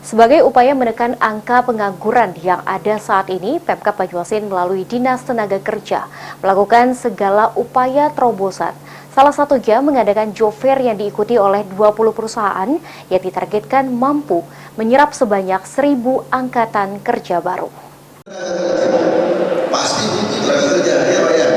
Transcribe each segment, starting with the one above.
Sebagai upaya menekan angka pengangguran yang ada saat ini, Pemkab Banyuasin melalui Dinas Tenaga Kerja melakukan segala upaya terobosan. Salah satunya mengadakan job fair yang diikuti oleh 20 perusahaan yang ditargetkan mampu menyerap sebanyak 1.000 angkatan kerja baru. Pasti butuh tenaga kerja, ya Pak ya.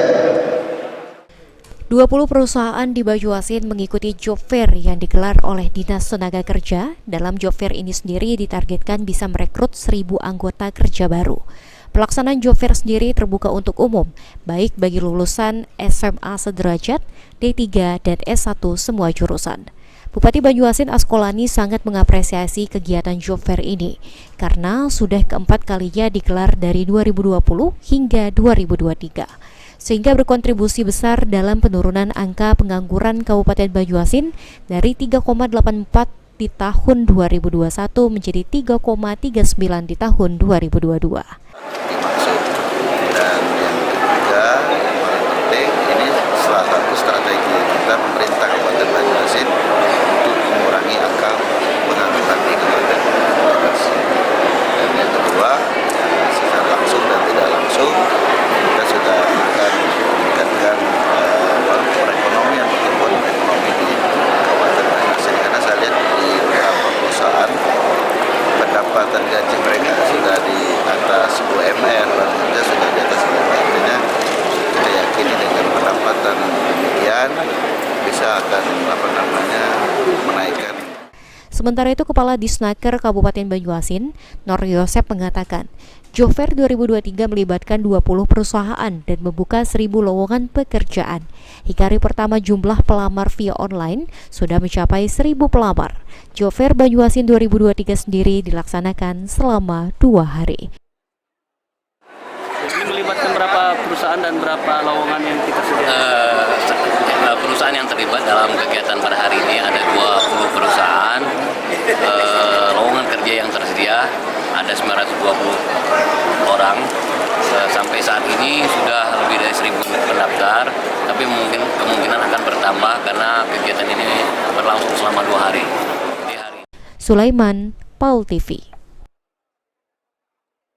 20 perusahaan di Banyuasin mengikuti job fair yang digelar oleh Dinas Tenaga Kerja. Dalam job fair ini sendiri ditargetkan bisa merekrut 1.000 anggota kerja baru. Pelaksanaan job fair sendiri terbuka untuk umum, baik bagi lulusan SMA sederajat, D3, dan S1 semua jurusan. Bupati Banyuasin Askolani sangat mengapresiasi kegiatan job fair ini karena sudah keempat kalinya digelar dari 2020 hingga 2023. Sehingga berkontribusi besar dalam penurunan angka pengangguran Kabupaten Banyuasin dari 3,84 di tahun 2021 menjadi 3,39 di tahun 2022. Dimaksud dan yang ketiga yang paling penting ini salah satu strategi kita pemerintah Kabupaten Banyuasin untuk mengurangi angka pengangguran di Kabupaten Banyuasin. Dan yang kedua secara langsung dan tidak langsung kita sudah akan meningkatkan perekonomian, pertumbuhan ekonomi di Kabupaten Banyuasin karena saya lihat di beberapa perusahaan pendapatan gaji mereka sudah di atas UMR, bahkan sudah di atas UMR. Artinya kita yakini dengan pendapatan demikian bisa akan menaikkan. Sementara itu, Kepala Disnaker Kabupaten Banyuasin, Nur Yosep mengatakan, Job Fair 2023 melibatkan 20 perusahaan dan membuka 1.000 lowongan pekerjaan. Hingga hari pertama jumlah pelamar via online sudah mencapai 1.000 pelamar. Job Fair Banyuasin 2023 sendiri dilaksanakan selama 2 hari. Ini melibatkan berapa perusahaan dan berapa lowongan yang kita sediakan? Perusahaan yang terlibat dalam kegiatan pada hari ini ada 20 perusahaan. Lowongan kerja yang tersedia ada 920 orang. Sampai saat ini sudah lebih dari 1.000 pendaftar, tapi kemungkinan akan bertambah karena kegiatan ini berlangsung selama 2 hari. Sulaiman, PAUL TV.